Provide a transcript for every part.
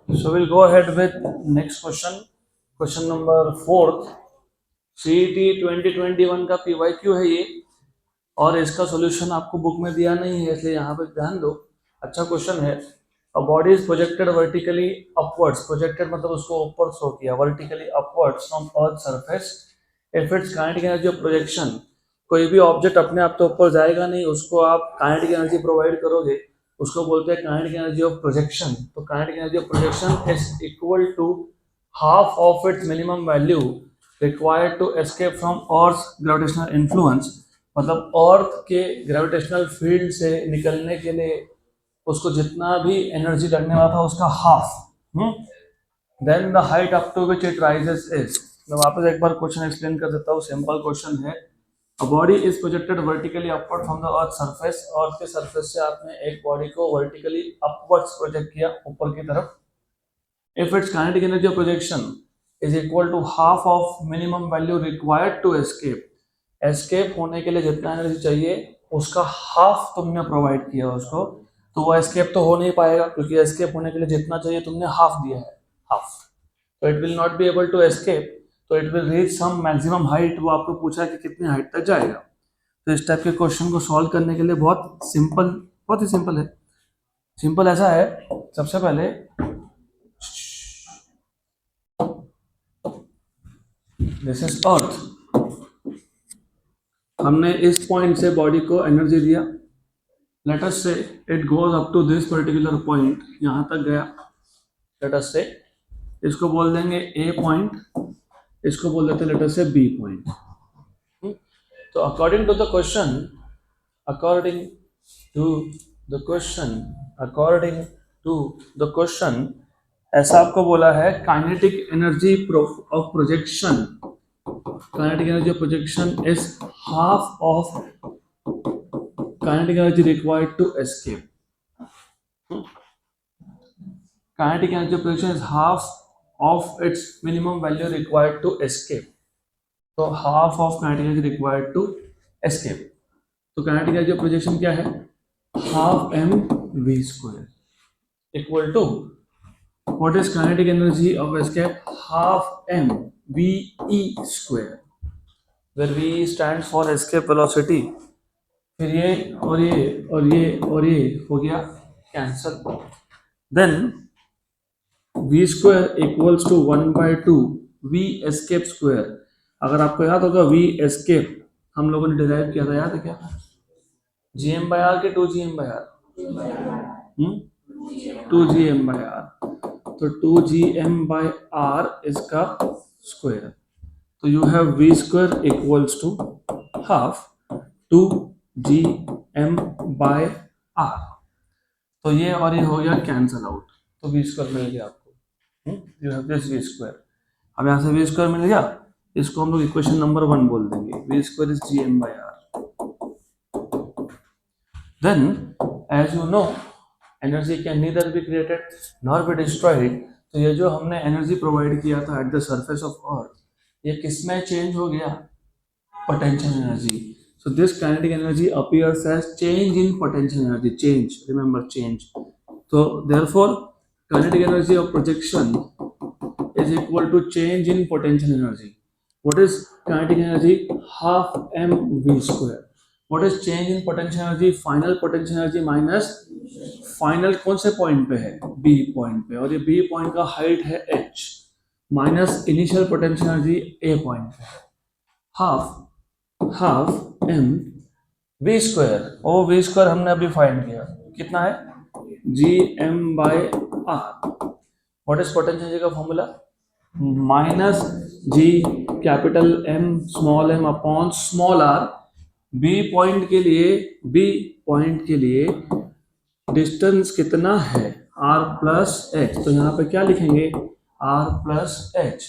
So we'll go ahead with next question. Question number fourth. CET 2021 का PYQ है ये, और इसका सॉल्यूशन आपको बुक में दिया नहीं है, इसलिए यहाँ पे ध्यान दो। अच्छा क्वेश्चन है। A body is projected vertically upwards. Projected मतलब उसको ऊपर शो किया, vertically upwards from Earth surface. If its kinetic energy of projection, कोई भी ऑब्जेक्ट अपने आप तो ऊपर जाएगा नहीं, उसको आप काइनेटिक एनर्जी प्रोवाइड करोगे, उसको बोलते हैं काइनेटिक एनर्जी ऑफ प्रोजेक्शन। तो kinetic energy of projection is equal to half of its minimum value required to escape from earth gravitational influence. मतलब अर्थ के ग्रेविटेशनल फील्ड से निकलने के लिए उसको जितना भी एनर्जी लगने वाला था उसका half. Then the height up to which it rises is. मैं वापस एक बार क्वेश्चन एक्सप्लेन कर देता हूँ। सिंपल क्वेश्चन है। A body is projected vertically upward from the earth surface। अर्थ के सरफेस से आपने एक बॉडी को वर्टिकली अपवर्ड्स प्रोजेक्ट किया ऊपर की तरफ। If its kinetic energy of projection is equal to half of minimum value required to escape, escape होने के लिए जितना एनर्जी चाहिए उसका हाफ तुमने प्रोवाइड किया उसको, तो वो एस्केप तो हो नहीं पाएगा, क्योंकि एस्केप होने के लिए जितना चाहिए तुमने हाफ दिया है, हाफ। तो it will not be able to escape, तो it will reach some maximum height. वो आपको पूछा है कि कितनी हाइट तक जाएगा। तो इस टाइप के क्वेश्चन को सॉल्व करने के लिए बहुत ही सिंपल है। सिंपल ऐसा है, सबसे पहले दिस इज अर्थ। हमने इस पॉइंट से बॉडी को एनर्जी दिया। Let us say it goes up to this particular point, यहाँ तक गया। लेट अस से इसको बोल देंगे ए पॉइंट, इसको बोल देते हैं let us say B point. तो according to the question, according to the question ऐसा आपको बोला है kinetic energy of projection, kinetic energy of projection is half of kinetic energy required to escape. Kinetic energy of projection is half of its minimum value required to escape. तो half of kinetic energy required to escape. तो kinetic energy of projection क्या है? half mv square equal to what is kinetic energy of escape? half mve square, where v stands for escape velocity। फिर ये और ये और ये और ये हो गया cancel. Then v square equals to 1/2 v escape square. अगर आपको याद होगा v एस्केप हम लोगों ने डिराइव किया था, याद है क्या? gm/r के 2gm/r, 2gm/r। तो 2gm/r इसका स्क्वायर। तो you have v square equals to half 2gm/r। तो ये और ये हो गया कैंसल आउट, तो v स्क्वायर मिल गया आपको। You have this v square. अब यहाँ से v स्क्वायर मिल गया, इसको हम लोग इक्वेशन नंबर 1 बोल देंगे। v square is gm/r। Then as you know energy can neither be created nor be destroyed. तो ये जो हमने एनर्जी प्रोवाइड किया था at the surface of earth, ये किसमें चेंज हो गया? Potential energy. So this kinetic energy appears as change in potential energy. Change, remember change. So therefore, kinetic energy of projection is equal to change in potential energy. What is kinetic energy? Half mv square. What is change in potential energy? Final potential energy minus final कौन से point पे है? B point पे, और ये B point का height है h, minus initial potential energy A point पे है। हाफ m v स्क्वायर, ओ v स्क्वायर हमने अभी फाइंड किया, कितना है? gm/r। What is potential energy का formula? Minus g capital M small m upon small r। b point के लिए डिस्टेंस कितना है? r plus h। तो यहाँ पे क्या लिखेंगे? r plus h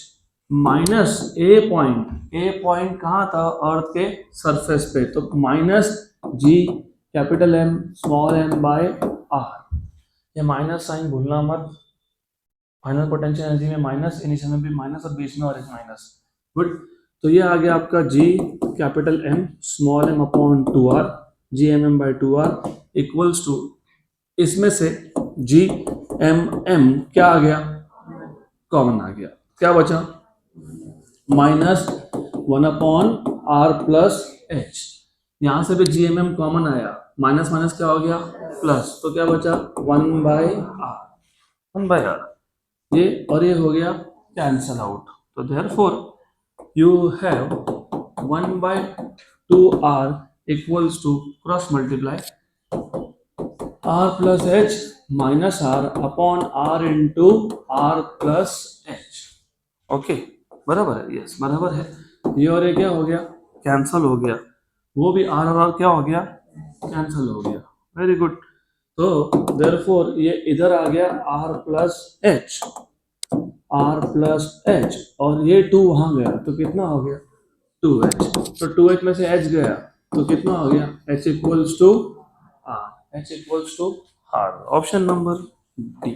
minus A point कहाँ था? अर्थ के सरफेस पे, तो माइनस जी कैपिटल एम स्मॉल m/r। ये माइनस साइन भूलना मत। फाइनल पोटेंशियल एनर्जी में माइनस, इनिशियल में भी माइनस और बीच में और एक माइनस। गुड। तो ये आ गया आपका G capital M small m upon 2r, gmm/2r equals to इसमें से जी एम एम क्या आ गया, कॉमन आ गया, क्या बचा -1/r+h। यहां से भी जी एम एम कॉमन आया, माइनस माइनस क्या हो गया प्लस, तो क्या बचा 1/r ये, और ये हो गया कैंसल आउट। तो therefore you have 1/2r equals to cross multiply r+h -r upon r into r+h। Okay बराबर है, यस बराबर है। ये और ये क्या हो गया, कैंसल हो गया, वो भी r और r क्या हो गया, कैंसल हो गया। Very good. तो देयरफॉर ये इधर आ गया r+h, r+h, और ये 2 वहां गया तो कितना हो गया 2h। तो 2h में से h गया तो कितना हो गया h equals to r, h equals to r। Option number D.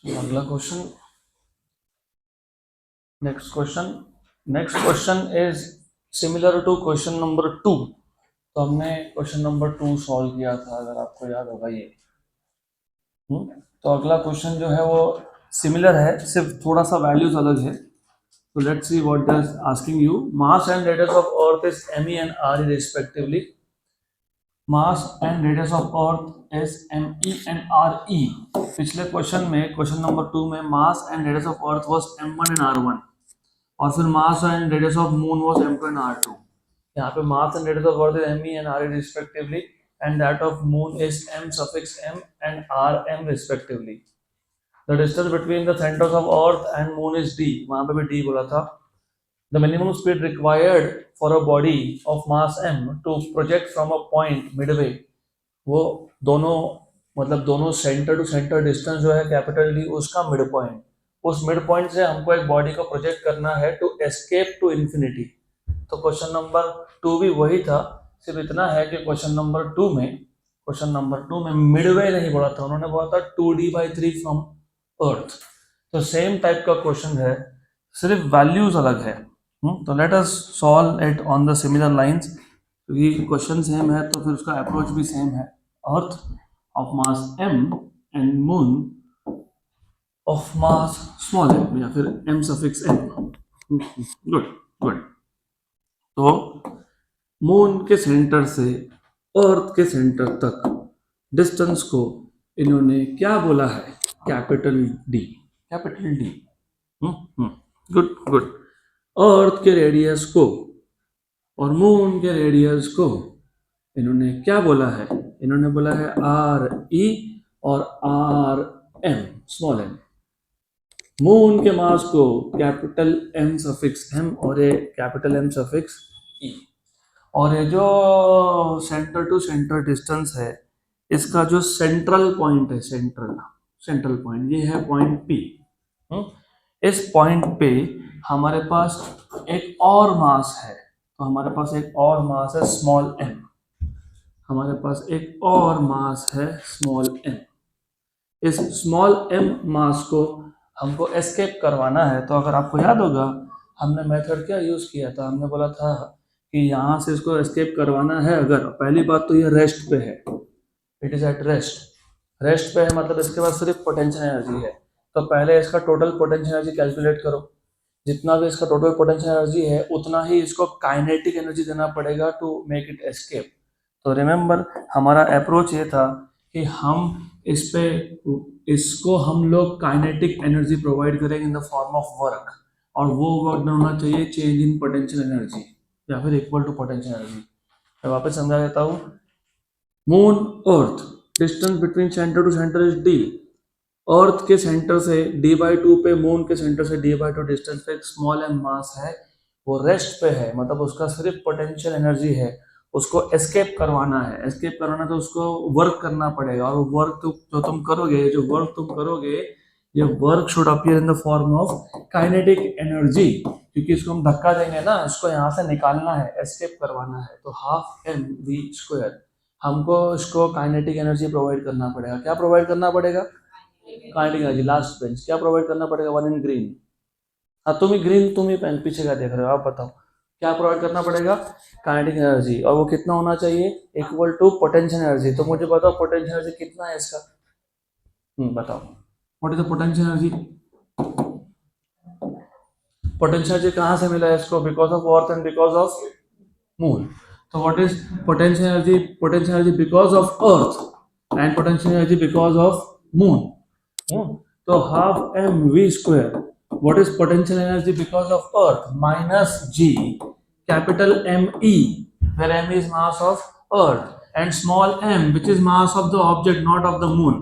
अगला question, next question is similar to question number 2। तो हमने क्वेश्चन नंबर 2 सॉल्व किया था, अगर आपको याद होगा ये। तो अगला क्वेश्चन जो है वो सिमिलर है, सिर्फ थोड़ा सा वैल्यूज अलग है। तो let's see what is asking you. Mass and radius of earth is me and re respectively. Mass and radius of earth is me and re। पिछले क्वेश्चन में, क्वेश्चन नंबर 2 में mass and radius of earth was m1 and r1, और फिर mass and radius of moon was m2 and r2। यहाँ पे mass and radius of earth is me and re respectively, and that of moon is m and rm respectively. The distance between the centers of earth and moon is d, वहां पे भी d बोला था। The minimum speed required for a body of mass m to project from a point midway, वो दोनों मतलब दोनों centre to centre distance जो है कैपिटल डी, उसका मिड पॉइंट, उस मिड पॉइंट से हमको एक बॉडी को प्रोजेक्ट करना है टू एस्केप टू इन्फिनिटी। तो क्वेश्चन नंबर 2 भी वही था, सिर्फ इतना है कि क्वेश्चन नंबर 2 में मिडवे नहीं बोला था, उन्होंने बोला था 2d/3 फ्रॉम अर्थ। तो सेम टाइप का क्वेश्चन है, सिर्फ वैल्यूज अलग है। तो let us solve it on the similar lines. क्योंकि क्वेश्चन सेम है तो फिर उसका अप्रोच भी सेम है। Earth of mass m and moon of mass small m, या फिर m(m). Good good. तो मून के सेंटर से अर्थ के सेंटर तक डिस्टेंस को इन्होंने क्या बोला है, capital D. Good good. Earth के रेडियस को और मून के रेडियस को इन्होंने क्या बोला है, इन्होंने बोला है आर ई और R M small M. Moon के मास को कैपिटल M(m) और ये कैपिटल M(e), और ये जो सेंटर टू सेंटर डिस्टेंस है, इसका जो सेंट्रल पॉइंट है, सेंट्रल पॉइंट ये है पॉइंट P। इस पॉइंट पे हमारे पास एक और मास है, तो हमारे पास एक और मास है स्मॉल m, हमारे पास एक और मास है स्मॉल m। इस स्मॉल m मास को हमको एस्केप करवाना है। तो अगर आपको याद होगा हमने मेथड क्या यूज किया था, हमने बोला था कि यहाँ से इसको एस्केप करवाना है। अगर पहली बात तो ये रेस्ट पे है, इट इज एट रेस्ट पे है, मतलब इसके पास सिर्फ पोटेंशियल एनर्जी है। तो पहले इसका टोटल पोटेंशियल एनर्जी कैलकुलेट करो, जितना भी इसका टोटल पोटेंशियल एनर्जी है उतना ही इसको काइनेटिक एनर्जी देना पड़ेगा टू मेक इट एस्केप। तो रिमेंबर हमारा अप्रोच ये था कि हम इस पे इसको हम लोग काइनेटिक एनर्जी प्रोवाइड करेंगे in the form of work, और वो वर्क होना चाहिए चेंज इन पोटेंशियल एनर्जी या फिर इक्वल टू पोटेंशियल एनर्जी। मैं वापस समझा देता हूँ। Moon earth distance between centre to centre is d। Earth के सेंटर से d/2 पे, मून के सेंटर से d/2 डिस्टेंस पे एक स्मॉल m मास है, वो रेस्ट पे है, मतलब उसका सिर्फ पोटेंशियल एनर्जी है, उसको एस्केप करवाना है। एस्केप करवाना तो उसको वर्क करना पड़ेगा, और वर्क तो जो तुम करोगे, ये work should appear in the form of kinetic energy, क्योंकि इसको हम धक्का देंगे ना, इसको यहाँ से निकालना है, एस्केप करवाना है। तो ½ mv², हमको इसको काइनेटिक एनर्जी प्रोवाइड करना पड़ेगा। क्या प्रोवाइड करना पड़ेगा, काइनेटिक एनर्जी। लास्ट बेंच क्या प्रोवाइड करना पड़ेगा, 1 इन ग्रीन। हाँ तुम ही ग्रीन, तुम ही पेन पीछे का देख रहे हो, आप बताओ क्या प्रोवाइड करना पड़ेगा, काइनेटिक एनर्जी, और वो कितना होना चाहिए, इक्वल टू पोटेंशियल एनर्जी। तो मुझे बताओ पोटेंशियल एनर्जी कितना है इसका, बताओ what is the potential energy. Potential energy कहाँ से मिला है इसको, because of earth and because of moon. तो what is potential energy, potential energy because of earth and potential energy because of moon. तो half m v square, what is potential energy because of earth, minus g capital me, where m is mass of earth and small m which is mass of the object not of the moon,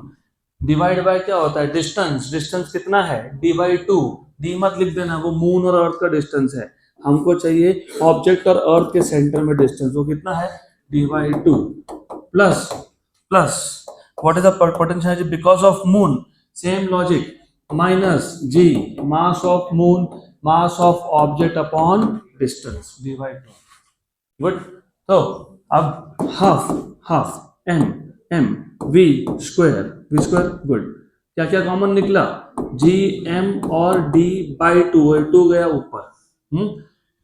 divide by क्या होता है, distance, distance कितना है, d by 2, d मत लिख देना, वो moon और अर्थ का डिस्टेंस है, हमको चाहिए ऑब्जेक्ट और अर्थ के सेंटर में डिस्टेंस, वो कितना है, d by 2 plus plus what is the potential energy because of moon, same logic, minus g mass of moon mass of object upon distance d by 2, good। तो अब half m v square good, क्या क्या common निकला, g m और d by 2, 2 गया ऊपर,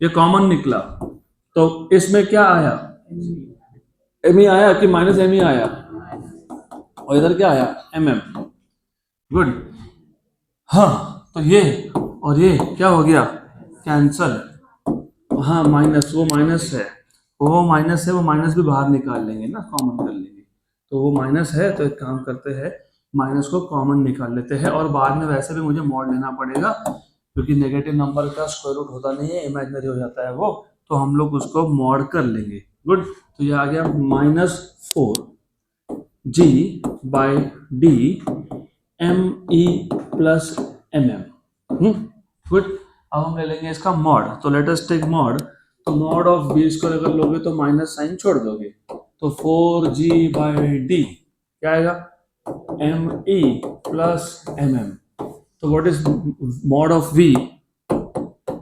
ये common निकला। तो इसमें क्या आया, m ही आया कि माइनस m ही आया, और इधर क्या आया, mm, गुड। हाँ तो ये और ये क्या हो गया, कैंसल, हाँ माइनस, वो माइनस है, वो माइनस है, वो माइनस भी बाहर निकाल लेंगे ना, कॉमन कर लेंगे। तो वो माइनस है तो एक काम करते हैं, माइनस को कॉमन निकाल लेते हैं, और बाद में वैसे भी मुझे मॉड लेना पड़ेगा क्योंकि नेगेटिव नंबर का स्क्वायर रूट होता नहीं है, इमेजिनरी हो जाता है वो, तो हम लोग उसको मॉड कर लेंगे, गुड। तो ये आ गया -4 g by d me plus mm, good. अब हम ले लेंगे इसका मॉड, तो लेट अस टेक मॉड। तो मॉड ऑफ बी स्क्वायर अगर लोगे तो माइनस साइन छोड़ दोगे, तो 4g बाई डी क्या आएगा, me प्लस mm। तो what is mod of v,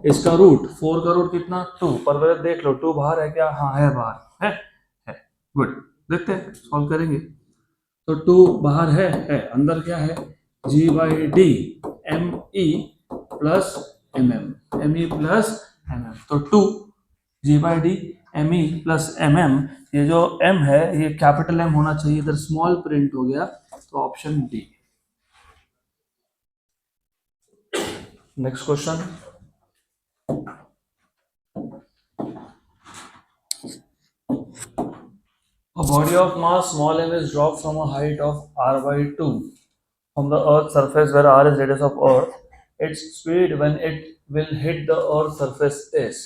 इसका रूट 4 का रूट कितना 2, पर वैसे देख लो 2 बाहर है क्या, हाँ है बाहर, है गुड। देखते हैं सॉल्व करेंगे, तो 2 बाहर है, अंदर क्या है, g by D M E plus M e plus mm, तो 2 g by D M E plus mm, ये जो m है ये कैपिटल M होना चाहिए, इधर स्मॉल प्रिंट हो गया, तो option D. Next question, a body of mass small m is dropped from a height of r by 2 from the earth's surface where r is radius of earth, its speed when it will hit the earth's surface is,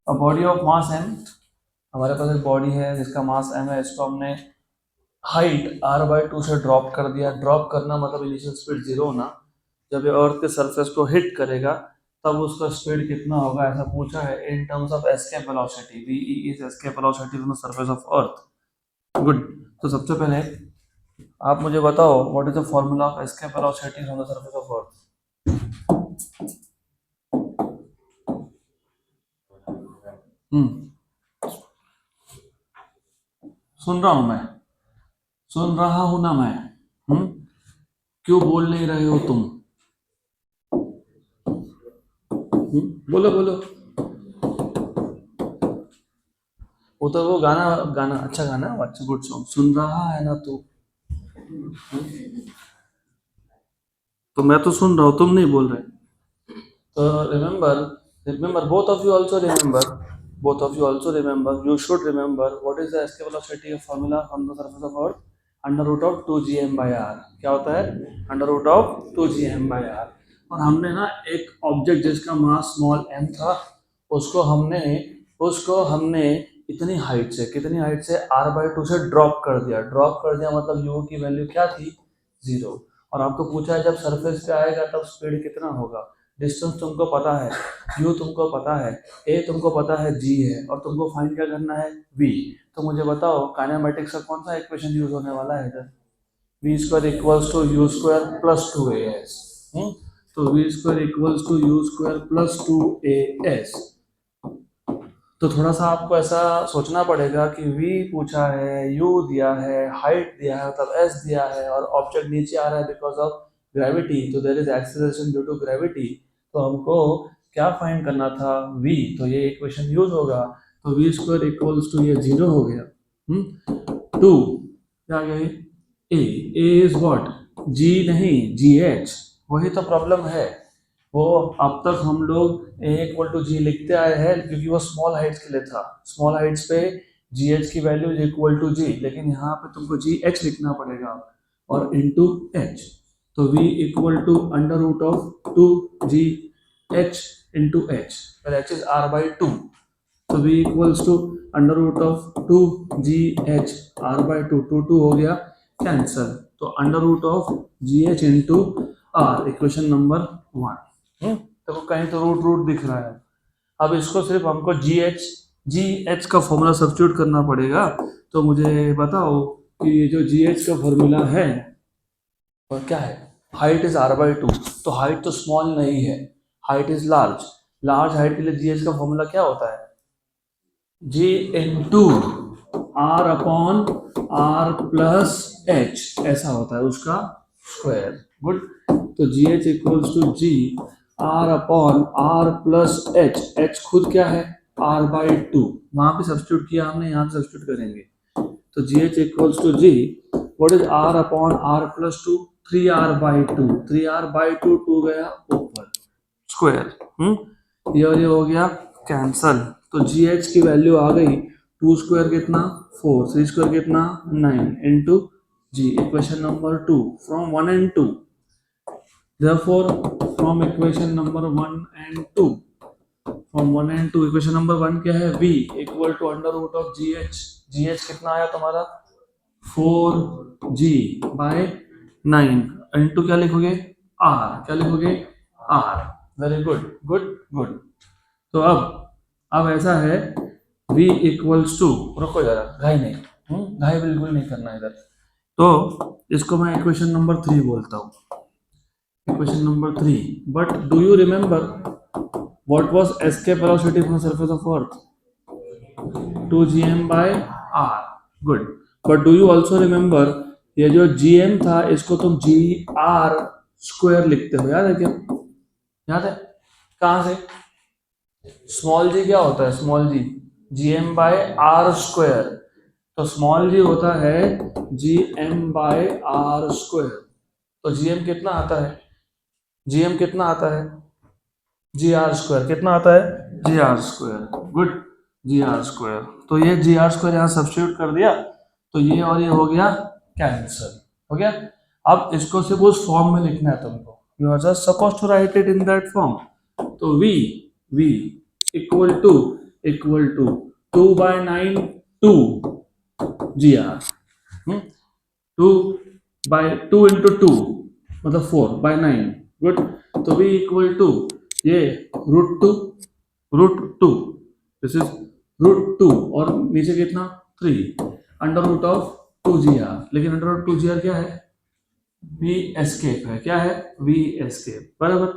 a body of mass m, हमारे पास एक body है जिसका मास m है, इसको हमने height r by 2 से drop कर दिया। ड्रॉप करना मतलब इनिशियल स्पीड 0 होना, जब ये अर्थ के सरफेस को हिट करेगा तब उसका स्पीड कितना होगा, ऐसा पूछा है in terms of escape velocity, v is escape velocity from the surface of earth, good. तो सबसे पहले आप मुझे बताओ what is the formula of escape velocity from the surface of earth. सुन रहा हूं मैं, सुन रहा हूं ना मैं, क्यों बोल नहीं रहे हो तुम, बोलो बोलो। वो तो वो गाना गाना अच्छा गाना, अच्छा गुड सॉन्ग, सुन रहा है ना तू, तो मैं तो सुन रहा हूँ, तुम नहीं बोल रहे। तो remember both of you also remember, you should remember what is the escape velocity formula from the surface of earth, under root of 2gm by r, क्या होता है, under root of 2gm by r। और हमने ना एक object जिसका मास small m था, उसको हमने इतनी हाइट से, कितनी हाइट से, r by 2 से ड्रॉप कर दिया मतलब u की वैल्यू क्या थी, 0। और आपको पूछा है जब सरफेस पे आएगा तब स्पीड कितना होगा, डिस्टेंस तुमको पता है, u तुमको पता है, a तुमको पता है, g है, और तुमको फाइंड क्या करना है, v। तो मुझे बताओ काइनेमेटिक्स का कौन सा इक्वेशन यूज होने वाला है इधर, v square equals to u square plus 2as, तो v square equals to u square plus 2as। तो थोड़ा सा आपको ऐसा सोचना पड़ेगा कि v पूछा है, u दिया है, हाइट दिया है, मतलब s दिया है, और ऑब्जेक्ट नीचे आ रहा है बिकॉज ऑफ ग्रेविटी, तो there is acceleration due to gravity, तो हमको क्या फाइंड करना था, v, तो ये इक्वेशन यूज होगा, तो v स्क्वायर इक्वल्स टू ये 0 हो गया। 2 क्या गए, a इज व्हाट, g नहीं gh, वही तो प्रॉब्लम है। वो अब तक हम लोग a इक्वल टू जी लिखते आए हैं क्योंकि वो स्मॉल हाइट्स के लिए था, स्मॉल हाइट्स पे gh की value is equal to g, लेकिन यहाँ पे तुमको gh लिखना पड़ेगा और इनटू h, तो v equal to under root of 2gh into h, h is r by 2, तो v equals to under root of 2gh r by 2, 2 हो गया कैंसल, तो under root of gh into r, equation number 1। देखो कहीं तो root root दिख रहा है, अब इसको सिर्फ हमको gh का फॉर्मूला सब्स्टिट्यूट करना पड़ेगा। तो मुझे बताओ कि ये जो gh का फॉर्मूला है और क्या है, हाइट इज r बाई 2, तो हाइट तो स्मॉल नहीं है, height is large, large height के लिए gh का फॉर्मूला क्या होता है, g into r upon r plus h, ऐसा होता है उसका स्क्वायर। गुड, तो gh equals to g r upon r plus h खुद क्या है r बाई 2, वहां पे सब्स्टिट्यूट किया हमने, यहाँ पे सब्स्टिट्यूट करेंगे, तो gh equals to g, what is r upon r plus 2, 3r by 2, 3r by 2, 2 गया ऊपर स्क्वायर, ये हो गया कैंसल, तो gh की वैल्यू आ गई 2 स्क्वायर कितना 4, 3 स्क्वायर कितना 9 into g, equation number 2 from 1 and 2, therefore from equation number 1 and 2, from 1 and 2 equation number 1 क्या है, v equal to under root of gh कितना आया तुम्हारा 4g बाय 9 इंटू क्या लिखोगे r, क्या लिखोगे r, very good good good. तो अब ऐसा है v इक्वल्स टू, रुको जरा घाई नहीं, घाई बिल्कुल नहीं करना इधर, तो इसको मैं इक्वेशन नंबर 3 बोलता हूँ, equation number 3, but do you remember what was escape velocity from the surface of earth, 2gm by r, good, but do you also remember ये जो gm था इसको तुम gr स्क्वायर लिखते हो, याद है क्या, याद है, कहां से, स्मॉल g क्या होता है, small g gm by r square, तो स्मॉल g होता है gm by r स्क्वायर, तो gm कितना आता है, gm कितना आता है, gr स्क्वायर कितना आता है, gr square, good gr square, तो ये gr स्क्वायर यहाँ सब्स्टिट्यूट कर दिया, तो ये और ये हो गया कैंसल, हो गया। अब इसको सिर्फ उस फॉर्म में लिखना है तुमको, you are just suppose to write it in that form, तो v equal to 2 by 9 2 gr, 2 by 2 into 2 मतलब 4 बाय 9, गुड, तो v इक्वल टू ये root to this is root 2 और नीचे कितना 3 अंडर रूट ऑफ 2gr, लेकिन under root 2gr क्या है, v एस्केप है, क्या है v एस्केप, बराबर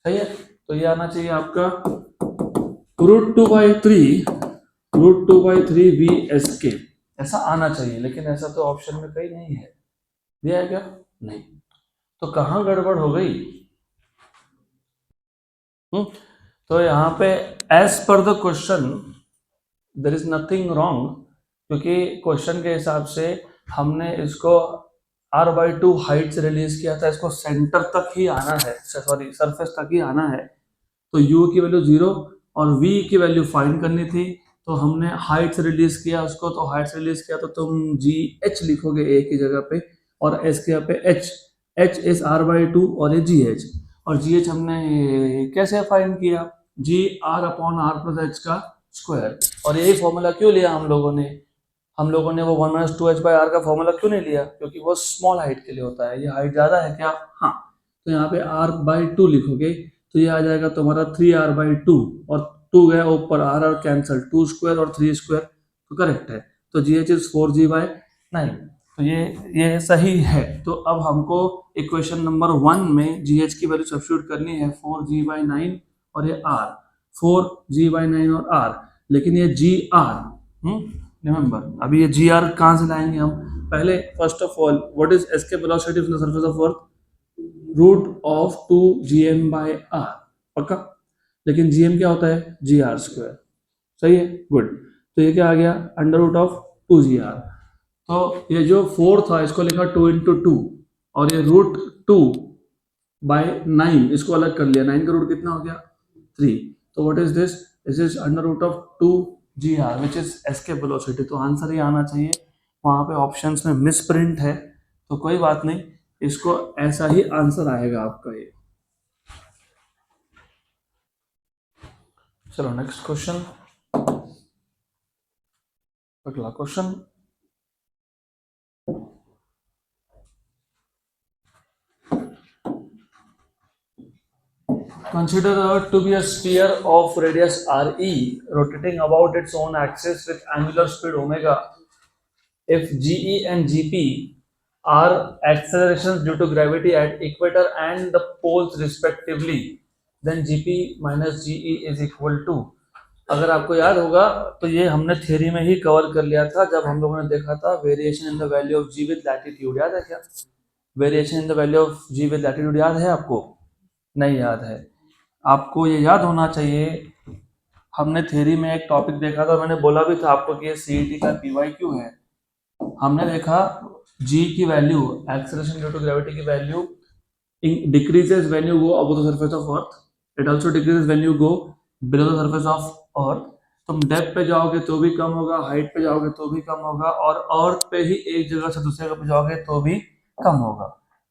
सही है, तो ये आना चाहिए आपका रूट 2 बाई 3 v एस्केप, ऐसा आना चाहिए, लेकिन ऐसा तो ऑप्शन में कहीं नहीं है, दिया है क्या, नहीं, तो कहां गड़बड़ हो गई, तो यहाँ पे as per the question there is nothing wrong, क्योंकि क्वेश्चन के हिसाब से हमने इसको r बाई 2 हाइट से रिलीज किया था, इसको सेंटर तक ही आना है, सॉरी सरफेस तक ही आना है, तो u की वैल्यू 0 और v की वैल्यू फाइंड करनी थी, तो हमने हाइट से रिलीज किया उसको, तो हाइट से रिलीज किया तो तुम gh लिखोगे a की जगह पे और s के यहाँ पे h इज r बाई 2 और ये gh, और gh हमने कैसे फाइंड किया, g r upon r plus h का स्क्वायर, और यही फॉर्मूला क्यों लिया हम लोगों ने वो 1 माइनस 2h बाई r का फॉर्मूला क्यों नहीं लिया, क्योंकि वो स्मॉल हाइट के लिए होता है, ये हाइट ज्यादा है क्या, हाँ, तो यहाँ पे r बाई 2 लिखोगे तो ये आ जाएगा तुम्हारा 3r बाई 2 और 2 गया ऊपर, r कैंसल, 2 स्क्वायर और 3 स्क्वायर तो करेक्ट है, तो gh इज 4g बाई 9, तो ये सही है। तो अब हमको इक्वेशन नंबर 1 में gh की वैल्यू सब्स्टिट्यूट करनी है 4g बाई 9 और ये r, 4g बाई 9 और r, लेकिन ये gr, रिमेंबर अभी ये gr कहाँ से लाएंगे हम, पहले first of all what is escape velocity from the surface of earth, root of 2gm by r, पक्का, लेकिन जीएम क्या होता है, जी आर स्क्वायर। सही है, गुड। तो ये क्या आ गया, अंडर रूट ऑफ 2 GR। तो ये जो 4 था इसको लिखा 2 × 2, और ये √2/9 इसको अलग कर लिया। 9 का रूट कितना हो गया, 3। तो what is this, this is under root of 2GR which is escape velocity. तो आंसर ही आना चाहिए, वहां पे ऑप्शंस में मिस प्रिंट है, तो कोई बात नहीं, इसको ऐसा ही आंसर आएगा आपका ये। चलो नेक्स्ट क्वेश्चन, अगला question. Consider Earth to be a sphere of radius RE rotating about its own axis with angular speed omega. If GE and GP are accelerations due to gravity at equator and the poles respectively, then GP minus GE is equal to। अगर आपको याद होगा तो ये हमने theory में ही cover कर लिया था जब हम लोगों ने देखा था variation in the value of g with latitude. याद है क्या, variation in the value of g with latitude याद है आपको, नहीं याद है? आपको ये याद होना चाहिए, हमने थ्योरी में एक टॉपिक देखा था, मैंने बोला भी था आपको कि ये सीईटी का पीवाईक्यू है। हमने देखा जी की value, acceleration due to gravity की value decreases when you go above the surface of earth, it also decreases when you go below the surface of अर्थ। तुम डेप्थ पे जाओगे तो भी कम होगा, हाइट पे जाओगे तो भी कम होगा, और अर्थ पे ही एक जगह से दूसरे जगह पे जाओगे तो भी कम होगा,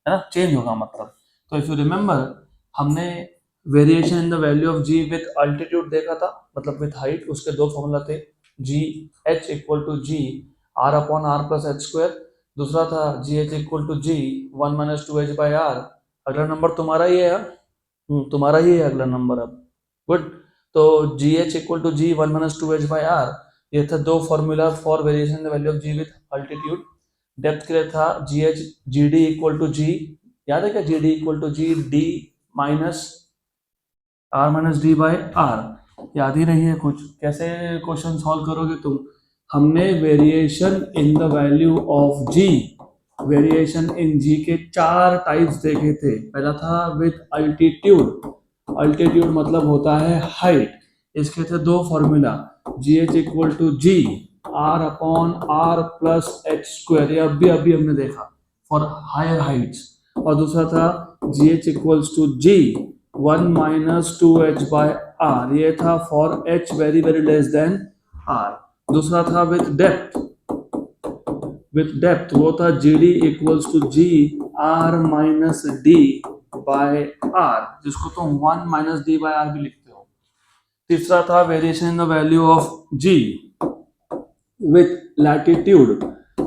है ना, चेंज होगा मतलब। तो इफ यू रिमेम्बर, हमने variation in the value of g with altitude देखा था, मतलब विथ हाइट, उसके दो फॉर्मूला थे, g h equal to g r upon r plus h square, दूसरा था g h equal to g 1 - 2h/r। अगला नंबर तुम्हारा ही है, तुम्हारा ही है अगला नंबर अब, गुड। तो g h equal to g 1 - 2h/r, ये था दो formula for variation in the value of g with altitude. Depth के लिए था g h g d equal to g, याद है क्या, g d equal to g d minus r minus d by r. याद ही नहीं है कुछ, कैसे क्वेश्चन सॉल्व करोगे तुम? हमने variation in the value of g, variation in g के 4 टाइप्स देखे थे। पहला था विथ अल्टीट्यूड, अल्टीट्यूड मतलब होता है हाइट, इसके थे दो formula, g h equal to g r upon r plus h square, ये अभी हमने देखा फॉर हायर हाइट्स। और दूसरा था g h equals to g 1 - 2h/r, ये था for h very very less than r। दूसरा था विथ डेप्थ, विथ डेप्थ वो था g d equals to g r minus d by r, जिसको तुम 1 - d/r भी लिखते हो। तीसरा था variation in the value of g with latitude,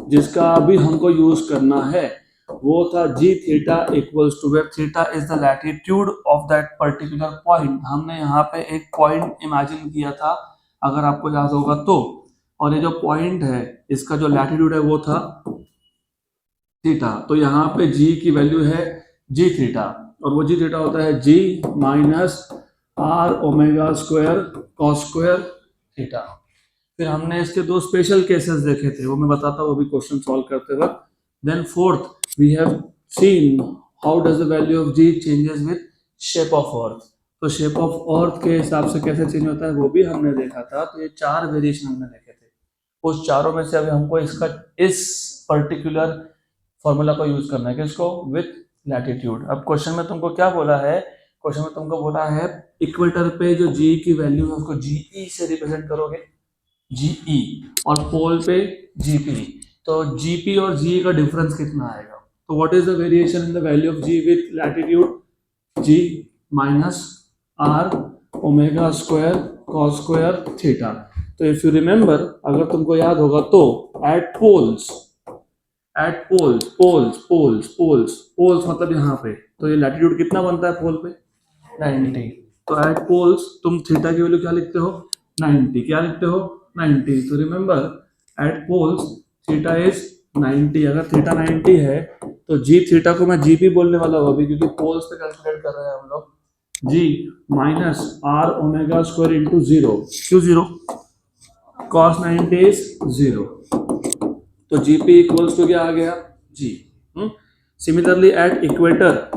जिसका अभी हमको यूज करना है, वो था g theta equals to, where theta is the latitude of that particular point. हमने यहाँ पे एक पॉइंट इमेजिन किया था, अगर आपको याद होगा तो, और ये जो पॉइंट है इसका जो लैटिट्यूड है वो था थीटा। तो यहाँ पे जी की वैल्यू है जी थीटा, और वो जी थीटा होता है g minus r omega square cos square theta. फिर हमने इसके दो स्पेशल केसेस देखे थे, वो मैं बताता हूँ वो भी क्वेश्चन सॉल्व करते वक्त। Then fourth we have seen how does the value of g changes with shape of earth. तो शेप ऑफ अर्थ के हिसाब से कैसे चेंज होता है वो भी हमने देखा था। तो ये 4 वेरिएशन हमने देखे थे, उस चारों में से अभी हमको इसका इस पर्टिकुलर फॉर्मूला को यूज करना है, किसको, विथ लैटिट्यूड। अब क्वेश्चन में तुमको क्या बोला है, क्वेश्चन में तुमको बोला है इक्वेटर पे जो जी की वैल्यू है उसको जीई से रिप्रेजेंट करोगे, जीई, और पोल पे जीपी। तो जीपी और जीई का डिफरेंस कितना आएगा? तो what is the variation in the value of g with latitude, g minus r omega square cos square theta. तो इफ यू रिमेंबर, अगर तुमको याद होगा तो at poles, at poles poles poles poles poles मतलब यहाँ पे, तो ये लैटिट्यूड कितना बनता है पोल पे, 90। तो एट पोल्स तुम थीटा की वैल्यू क्या लिखते हो, 90। क्या लिखते हो, 90। तो remember at poles theta is 90। अगर थीटा 90 है तो जी थीटा को मैं जी भी बोलने वाला हूँ अभी, क्योंकि पोल्स पे कैलकुलेट कर रहे हैं हम लोग। G minus r omega square into 0, क्यों 0, कॉस 90 इज 0। तो जीपी इक्वल्स टू क्या आ गया, g. Similarly at equator,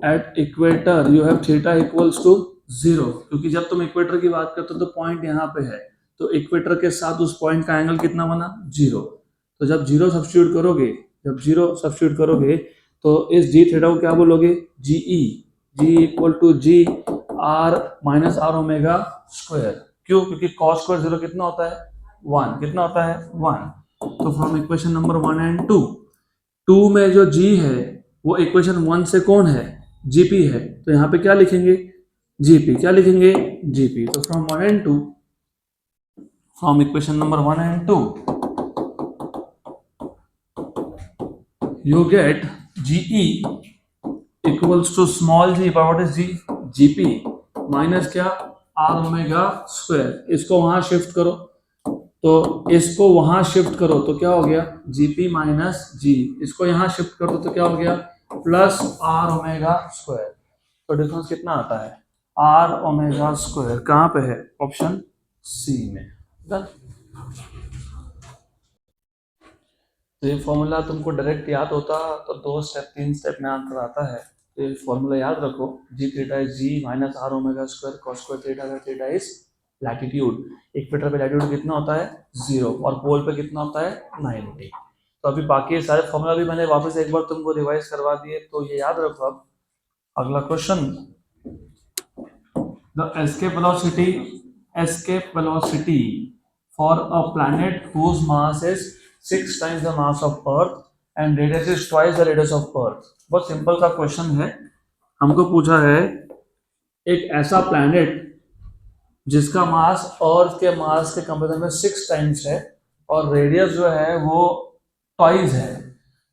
at equator you have theta equals to 0, क्योंकि जब तुम इक्वेटर की बात करते हो तो पॉइंट यहाँ पे है, तो इक्वेटर के साथ उस पॉइंट का एंगल कितना बना 0। तो जब 0 सब्स्टिट्यूट करोगे तो इस जी थीटा को क्या बोलोगे, g equal to g r minus r omega square. क्यों, क्योंकि कॉस स्क्वायर 0 कितना होता है 1, कितना होता है 1। तो फ्रॉम इक्वेशन नंबर 1 एंड 2 में जो जी है वो इक्वेशन 1 से कौन है, जीपी है, तो यहाँ पे क्या लिखेंगे जीपी, क्या लिखेंगे जीपी। तो from 1 and 2, from equation number 1 and 2 you get GE equals to small g, but what is G? GP minus क्या R ओमेगा स्क्वायर। इसको वहां शिफ्ट करो, तो इसको वहां शिफ्ट करो तो क्या हो गया GP माइनस G, इसको यहां शिफ्ट कर दो तो क्या हो गया प्लस R ओमेगा स्क्वायर। तो डिफरेंस कितना आता है R ओमेगा स्क्वायर, कहां पे है ऑप्शन सी में। डन। तो ये फॉर्मूला तुमको डायरेक्ट याद होता तो 2 स्टेप 3 स्टेप में आंसर आता है। तो ये फॉर्मूला याद रखो, g theta is g minus r omega square cos square theta का थीटा इज लैटिट्यूड। इक्वेटर पे लैटिट्यूड कितना होता है 0 और पोल पे कितना होता है 90। तो अभी बाकी सारे फॉर्मूला भी मैंने वापस एक बार तुमको रिवाइज करवा दिए, तो ये याद रखो। अब अगला question, the escape velocity for a planet whose mass is 6 times the mass of Earth and radius is twice the radius of Earth। बहुत सिंपल सा क्वेश्चन है, हमको पूछा है एक ऐसा प्लैनेट जिसका मास अर्थ के मास के कंपेरिजन में 6 टाइम्स है और रेडियस जो है वो ट्वाइस है,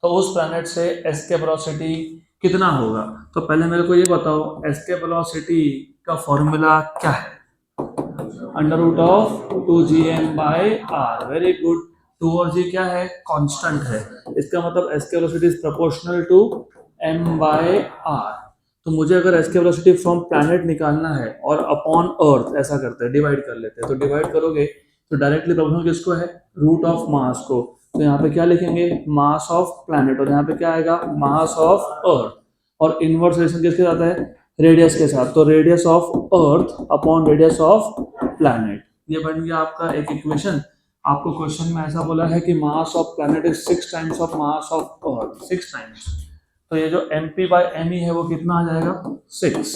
तो उस प्लैनेट से एस्केप वेलोसिटी कितना होगा। तो पहले मेरे को ये बताओ एस्केप वेलोसिटी का फॉर्मूला क्या है, under root of 2gm/r। Very good. 2 और g क्या है कांस्टेंट है, इसका मतलब escape velocity is proportional to m/r। तो मुझे अगर एस्केप वेलोसिटी फ्रॉम प्लैनेट निकालना है और अपॉन अर्थ ऐसा करते हैं, डिवाइड कर लेते हैं, तो डिवाइड करोगे तो डायरेक्टली प्रोपोर्शनल किसको है रूट ऑफ मास को। तो यहाँ पे क्या लिखेंगे मास ऑफ प्लैनेट और यहाँ पे क्या आएगा मास ऑफ अर्थ, और इनवर्स रिलेशन किसके साथ है रेडियस के साथ, तो radius of earth upon radius of planet. ये बन गया आपका एक इक्वेशन। आपको क्वेश्चन में ऐसा बोला है कि mass of planet is 6 times of mass of earth, 6 times. तो ये जो mp/me है वो कितना आ जाएगा 6,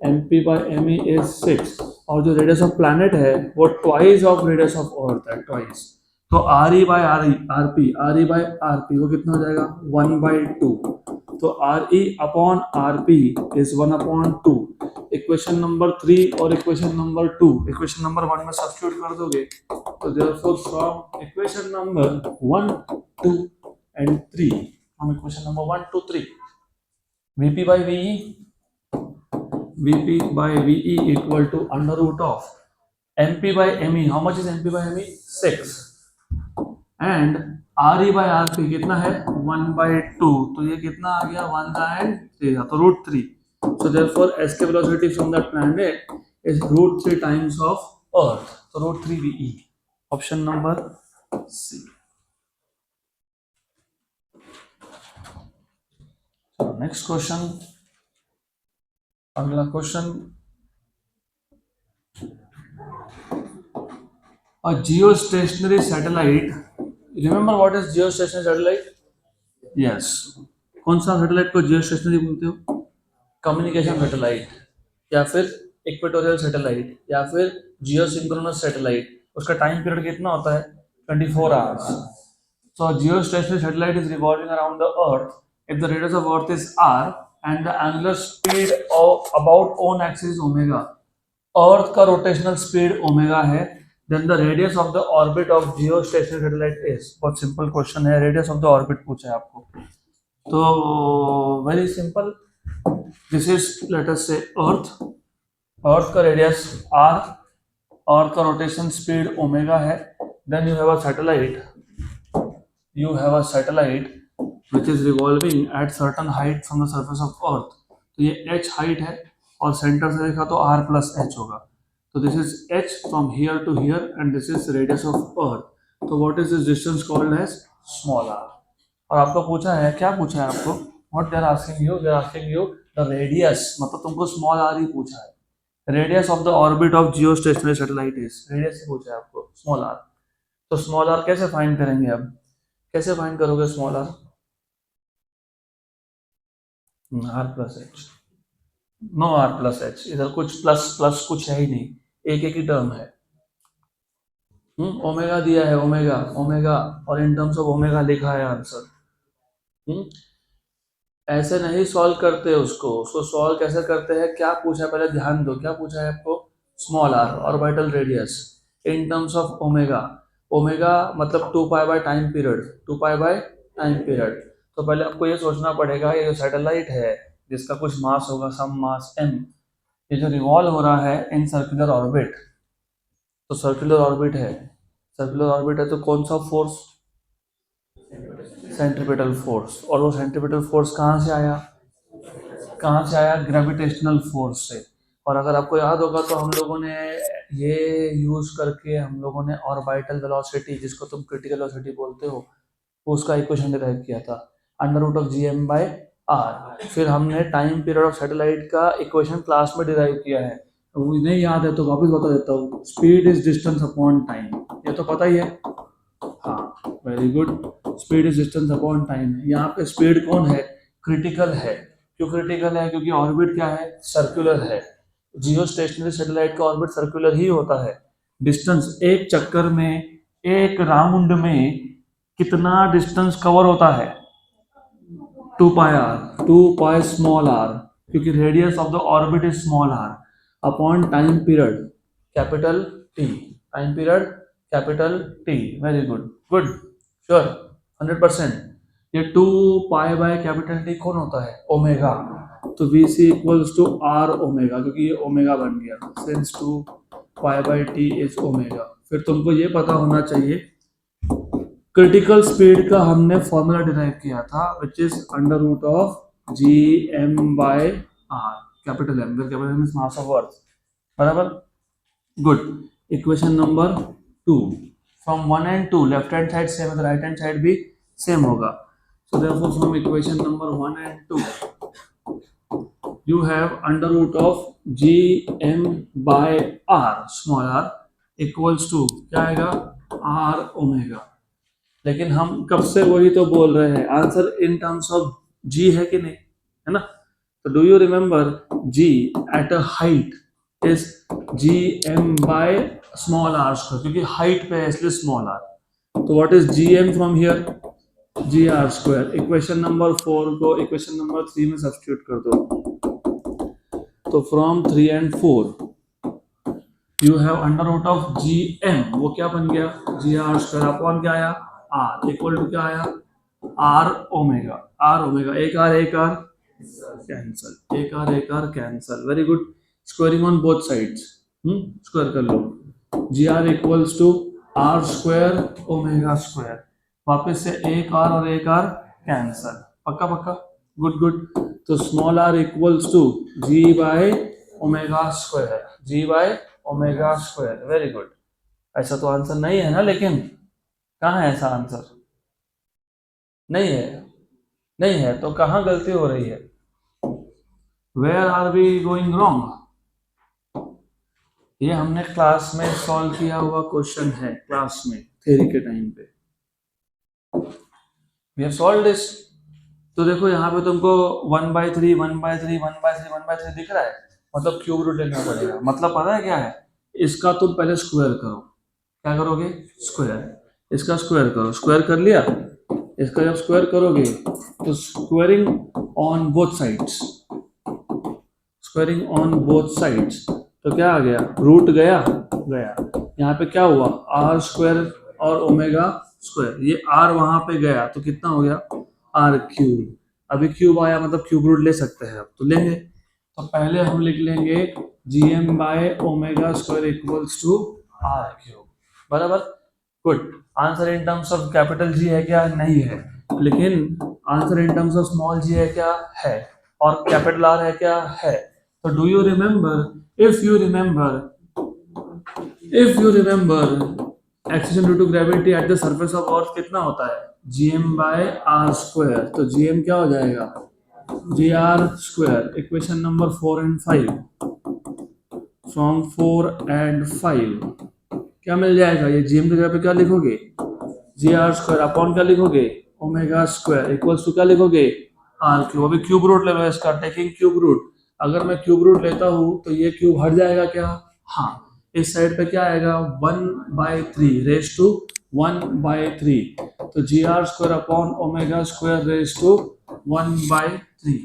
mp/me इज 6, और जो रेडियस ऑफ प्लैनेट है वो twice of radius of earth है, ट्वाइस। तो re/rp वो कितना हो जाएगा 1/2, तो re upon rp is 1/2। Equation number 3 और इक्वेशन नंबर 2 इक्वेशन नंबर 1 में सब्स्टिट्यूट कर दोगे, तो therefore from equation number 1, 2 and 3, from equation number 1 to 3, Vp by VE equal to under root of mp/me। how much is mp/me 6 and re/rp कितना है 1/2, तो ये कितना आ गया 1/3, तो √3। so therefore escape velocity from that planet is √3 times of earth, so √3 VE, option number C. Next question, अगला question, a geostationary satellite, remember what is geostationary satellite? yes, कौन सा सैटेलाइट को जियोस्टेशनरी बोलते हो, कम्युनिकेशन सैटेलाइट या फिर equatorial satellite या फिर जियोसिंक्रोनस सैटेलाइट। उसका टाइम पीरियड कितना होता है 24 hours. so geostationary satellite is revolving around the earth if the radius of earth is r and the angular speed of about own axis is omega। Earth का rotational speed omega है, then the radius of the orbit of geostationary satellite is. बहुत simple question है, radius of the orbit पूछा है आपको, तो very simple, this is let us say earth, earth का radius r, earth का rotation speed omega है, then you have a satellite, which is revolving at certain height from the surface of earth। तो ये h height है और centre से देखा तो r plus h होगा, तो this is h from here to here and this is radius of earth। तो what is this distance called as small r। और आपको पूछा है, क्या पूछा है आपको, what they are asking you the radius, मतलब तुमको स्मॉल आर ही पूछा है, radius of the orbit of geostationary satellite is, radius ही पूछा है आपको स्मॉल आर। तो स्मॉल आर कैसे फाइंड करेंगे, अब कैसे फाइंड करोगे small r? R plus h, no r plus h, इधर कुछ प्लस प्लस कुछ है ही नहीं, एक ही टर्म है। ओमेगा दिया है, ओमेगा ओमेगा, और इन टर्म्स ऑफ ओमेगा लिखा है आंसर। ऐसे नहीं सॉल्व करते उसको सॉल्व कैसे करते हैं, क्या पूछा है पहले ध्यान दो, क्या पूछा है आपको? Small r orbital radius in terms of omega, omega मतलब 2 pi by time period, 2 pi by time period. तो पहले आपको ये सोचना पड़ेगा, ये जो सैटेलाइट है जिसका कुछ मास होगा, सम मास m, ये जो रिवॉल्व हो रहा है इन सर्कुलर ऑर्बिट, तो सर्कुलर ऑर्बिट है, सर्कुलर ऑर्बिट है तो कौन सा फोर्स? Centripetal force. और वो सेंट्रीपिटल फोर्स कहाँ से आया? कहाँ से आया? ग्रेविटेशनल फोर्स से। और अगर आपको याद होगा तो हम लोगों ने ये यूज करके हम लोगों ने ऑर्बिटल वेलोसिटी, जिसको तुम क्रिटिकल वेलोसिटी बोलते हो, उसका इक्वेशन डिराइव किया था, under root of GM by r. फिर हमने टाइम पीरियड ऑफ सैटेलाइट का इक्वेशन क्लास में डिराइव किया है, तो नहीं याद है तो वापस बता देता हूँ, speed is distance upon time, ये तो पता ही है। हाँ very good, speed is distance upon time. यहाँ पे स्पीड कौन है? क्रिटिकल है। क्यों क्रिटिकल है? क्योंकि ऑर्बिट क्या है? सर्कुलर है। जियो स्टेशनरी सैटेलाइट का ऑर्बिट सर्कुलर ही होता है। डिस्टेंस, एक चक्कर में, एक राउंड में कितना डिस्टेंस कवर होता है? 2 pi r, 2 pi small r, क्योंकि radius of the orbit is small r upon time period capital T, time period capital T. Very good, good, sure, 100%। ये 2 पाई बाय कैपिटल टी कौन होता है? Omega. तो v c equals to r omega, क्योंकि ये omega बन गया, since 2 pi by T is omega. फिर तुमको ये पता होना चाहिए, क्रिटिकल स्पीड का हमने फॉर्मूला डिराइव किया था, which is under root of g m by r, capital M, capital M is mass of earth, बराबर। Good, equation number 2, from 1 and 2 left hand side same है तो राइट हैंड साइड भी same होगा। So therefore from equation number 1 and 2 you have under root of gm by r small r equals to क्या आएगा? r omega. लेकिन हम कब से वही तो बोल रहे हैं, answer in terms of g है कि नहीं, है ना? तो do you remember g at a height is gm by small r square, क्योंकि हाइट पे है इसलिए स्मॉल r। तो what is gm from here? G r square. Equation number 4 को इक्वेशन नंबर 3 में सब्स्टिट्यूट कर दो, तो from 3 and 4 you have under root of g m, वो क्या बन गया? जी आर स्क्वायर अपॉन क्या आया? आर, इक्वल टू क्या आया? आर ओमेगा, आर ओमेगा, एक आर कैंसल, एक r cancel. Very good, squaring on both sides, square कर लो। G r equals to r square omega square, वापस से एक आर और एक आर कैंसल, पक्का पक्का, गुड गुड। तो small r equals to g by omega square, g by omega square, very good. ऐसा तो आंसर नहीं है ना, लेकिन कहाँ है ऐसा आंसर? नहीं है, नहीं है तो कहाँ गलती हो रही है? Where are we going wrong? ये हमने क्लास में सॉल्व किया हुआ क्वेश्चन है, क्लास में थ्योरी के टाइम पे वी हैव सॉल्व्ड दिस। तो देखो यहाँ पे तुमको 1/3 1/3 1/3 1/3 दिख रहा है, मतलब क्यूब रूट लेना पड़ेगा। मतलब पता है क्या है? इसका तुम पहले स्क्वायर करो। क्या करोगे? स्क्वायर। इसका स्क्वायर करो, स्क्वायर कर लिया, इसका जब स्क्वायर करोगे तो squaring on both sides, squaring on both sides, तो क्या आ गया? रूट गया, यहाँ पे क्या हुआ? आर स्क्वायर और ओमेगा स्क्वायर, ये आर वहां पे गया तो कितना हो गया? Are cube. अभी क्यूब आया मतलब क्यूब रूट ले सकते हैं, अब तो लेंगे। तो पहले हम लिख लेंगे gm by omega square equals to r cube, बराबर। Good, answer in terms of capital G है क्या? नहीं है, लेकिन answer in terms of small g है क्या? है। और कैपिटल आर है क्या? है। तो do you remember, if you remember acceleration due to gravity at the surface of earth कितना होता है? gm by r square. तो gm क्या हो जाएगा? G r square equation number 4 and 5 from 4 and 5 क्या मिल जाएगा? ये जी एम की जगह पे क्या लिखोगे? जी आर स्क्वायर अपॉन क्या लिखोगे? ओमेगा स्क्वायर इक्वल्स टू क्या लिखोगे? R cube. अभी क्यूब रूट लेना है इसका, टेकिंग क्यूब रूट। अगर मैं क्यूब रूट लेता हूँ तो ये क्यूब हट जाएगा क्या? हाँ। इस साइड पे क्या आएगा? 1/3 रेज टू 1/3। तो g r square upon omega square raise to 1/3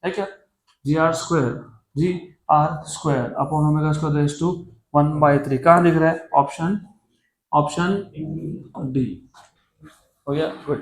है क्या? G r square upon omega square raise to 1/3 कहाँ लिख रहा है? ऑप्शन डी हो गया। गुड।